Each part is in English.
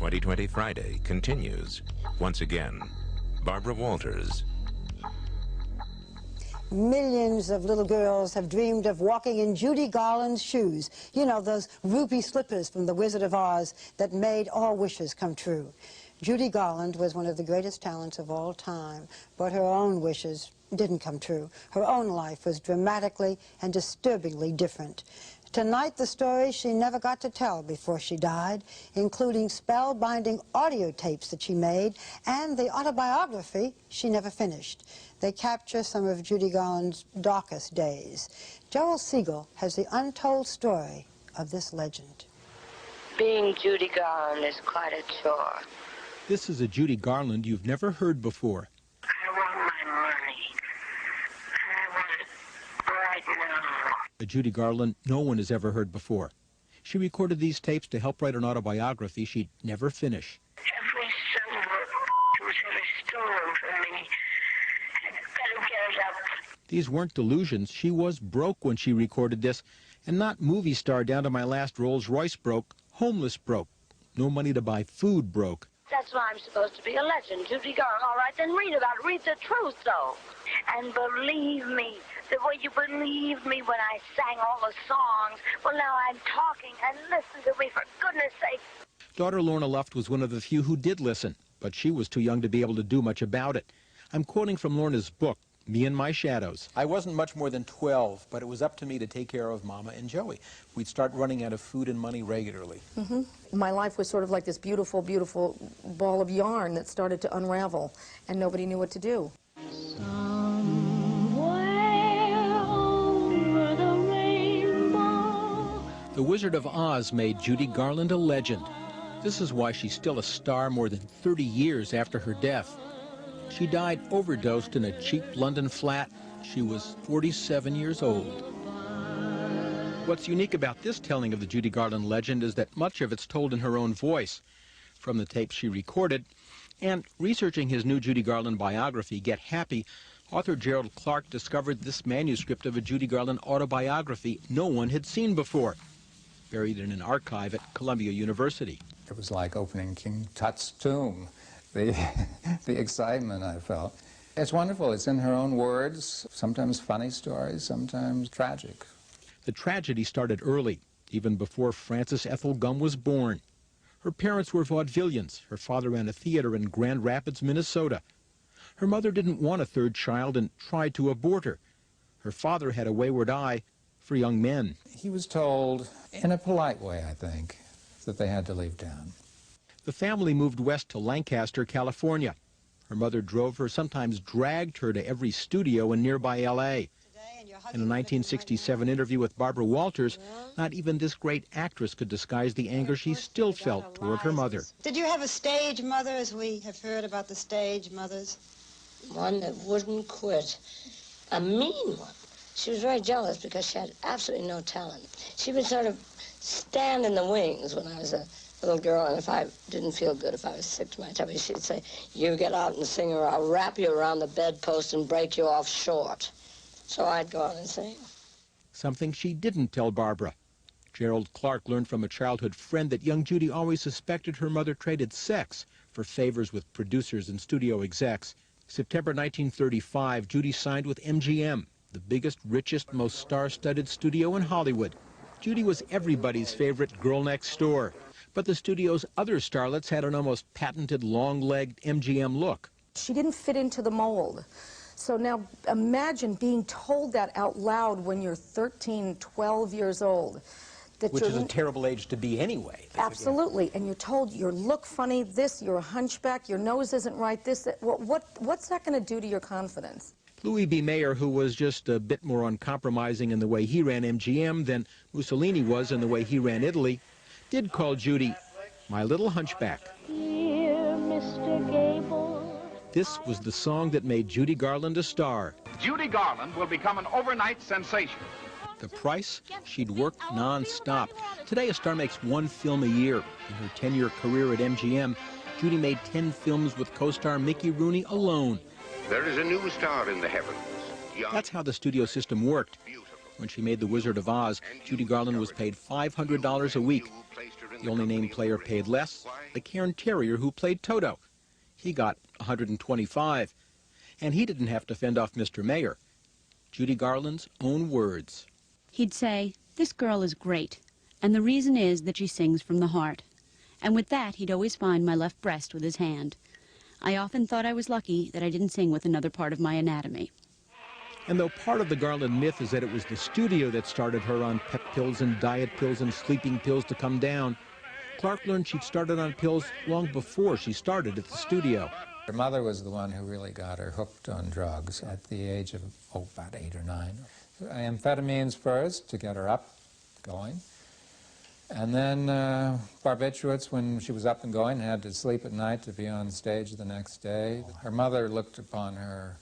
2020 Friday continues. Once again, Barbara Walters. Millions of little girls have dreamed of walking in Judy Garland's shoes. You know, those ruby slippers from The Wizard of Oz that made all wishes come true. Judy Garland was one of the greatest talents of all time, but her own wishes didn't come true. Her own life was dramatically and disturbingly different. Tonight, the story she never got to tell before she died, including spellbinding audio tapes that she made and the autobiography she never finished. They capture some of Judy Garland's darkest days. Gerald Siegel has the untold story of this legend. Being Judy Garland is quite a chore. This is a Judy Garland you've never heard before. I want my money. I want it right now. A Judy Garland no one has ever heard before. She recorded these tapes to help write an autobiography she'd never finish. Every son of a was ever stolen from me. I better get it up. These weren't delusions. She was broke when she recorded this, and not movie star down to my last Rolls Royce broke, homeless broke. No money to buy food broke. That's why I'm supposed to be a legend, Judy Garland. All right, then read about it. Read the truth, though. And believe me, the way you believed me when I sang all the songs. Well, now I'm talking, and listen to me, for goodness sake. Daughter Lorna Luft was one of the few who did listen, but she was too young to be able to do much about it. I'm quoting from Lorna's book, Me and My Shadows. I wasn't much more than 12, but it was up to me to take care of Mama and Joey. We'd start running out of food and money regularly. My life was sort of like this beautiful, beautiful ball of yarn that started to unravel, and nobody knew what to do. The Wizard of Oz made Judy Garland a legend. This is why she's still a star more than 30 years after her death. She died overdosed in a cheap London flat. She was 47 years old. What's unique about this telling of the Judy Garland legend is that much of it's told in her own voice, from the tapes she recorded. And researching his new Judy Garland biography, Get Happy, author Gerald Clark discovered this manuscript of a Judy Garland autobiography no one had seen before, buried in an archive at Columbia University. It was like opening King Tut's tomb, the excitement I felt. It's wonderful. It's in her own words, sometimes funny stories, sometimes tragic. The tragedy started early, even before Frances Ethel Gum was born. Her parents were vaudevillians. Her father ran a theater in Grand Rapids, Minnesota. Her mother didn't want a third child and tried to abort her. Her father had a wayward eye for young men. He was told, in a polite way, I think, that they had to leave town. The family moved west to Lancaster, California. Her mother drove her, sometimes dragged her to every studio in nearby L.A. In a 1967 interview with Barbara Walters, not even this great actress could disguise the anger she still felt toward her mother. Did you have a stage mother, as we have heard about the stage mothers? One that wouldn't quit. A mean one. She was very jealous because she had absolutely no talent. She would sort of stand in the wings when I was a little girl, and if I didn't feel good, if I was sick to my tummy, she'd say, "You get out and sing, or I'll wrap you around the bedpost and break you off short." So I'd go out and sing. Something she didn't tell Barbara. Gerald Clark learned from a childhood friend that young Judy always suspected her mother traded sex for favors with producers and studio execs. September 1935, Judy signed with MGM, the biggest, richest, most star-studded studio in Hollywood. Judy was everybody's favorite girl next door, but the studio's other starlets had an almost patented long-legged MGM look. She didn't fit into the mold. So now imagine being told that out loud when you're 13, 12 years old. Which is a terrible age to be anyway. Absolutely, and you're told you look funny, this, you're a hunchback, your nose isn't right, this, that. What's that going to do to your confidence? Louis B. Mayer, who was just a bit more uncompromising in the way he ran MGM than Mussolini was in the way he ran Italy, did call Judy my little hunchback. Dear Mr. Gable. This was the song that made Judy Garland a star. Judy Garland will become an overnight sensation. The price? She'd work non-stop. Today, a star makes one film a year. In her 10-year career at MGM, Judy made 10 films with co-star Mickey Rooney alone. There is a new star in the heavens. That's how the studio system worked. When she made The Wizard of Oz, Judy Garland was paid $500 a week. The only named player paid less, the Cairn Terrier who played Toto. He got $125, and he didn't have to fend off Mr. Mayor. Judy Garland's own words. He'd say, "This girl is great, and the reason is that she sings from the heart." And with that, he'd always find my left breast with his hand. I often thought I was lucky that I didn't sing with another part of my anatomy. And though part of the Garland myth is that it was the studio that started her on pep pills and diet pills and sleeping pills to come down, Clark learned she'd started on pills long before she started at the studio. Her mother was the one who really got her hooked on drugs at the age of, about 8 or 9. Amphetamines first to get her up, going. And then barbiturates when she was up and going, had to sleep at night to be on stage the next day. Her mother looked upon her,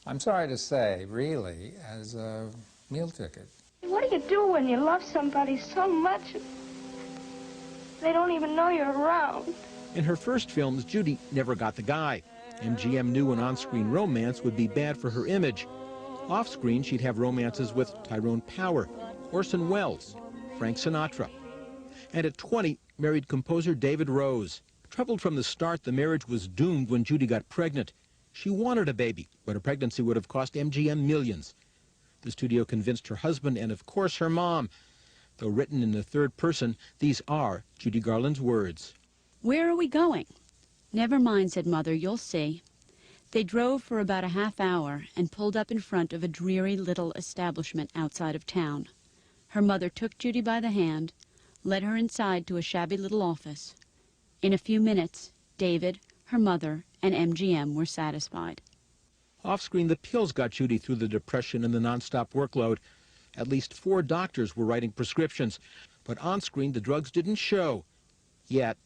I'm sorry to say, really, as a meal ticket. What do you do when you love somebody so much they don't even know you're around? In her first films, Judy never got the guy. MGM knew an on-screen romance would be bad for her image. Off-screen, she'd have romances with Tyrone Power, Orson Welles, Frank Sinatra. And at 20, married composer David Rose. Troubled from the start, the marriage was doomed when Judy got pregnant. She wanted a baby, but a pregnancy would have cost MGM millions. The studio convinced her husband and, of course, her mom. Though written in the third person, these are Judy Garland's words. "Where are we going?" "Never mind," said Mother, "you'll see." They drove for about a half hour and pulled up in front of a dreary little establishment outside of town. Her mother took Judy by the hand, led her inside to a shabby little office. In a few minutes, David, her mother, and MGM were satisfied. Off-screen, the pills got Judy through the depression and the nonstop workload. At least 4 doctors were writing prescriptions. But on-screen, the drugs didn't show. Yet.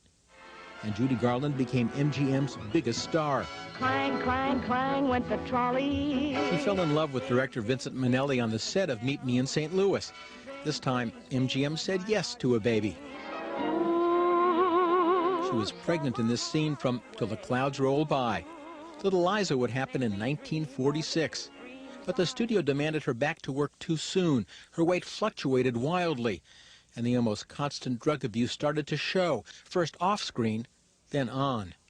And Judy Garland became MGM's biggest star. Clang, clang, clang went the trolley. She fell in love with director Vincent Minnelli on the set of Meet Me in St. Louis. This time, MGM said yes to a baby. She was pregnant in this scene from Till the Clouds Roll By. Little Liza would happen in 1946. But the studio demanded her back to work too soon. Her weight fluctuated wildly, and the almost constant drug abuse started to show, first off-screen, then on.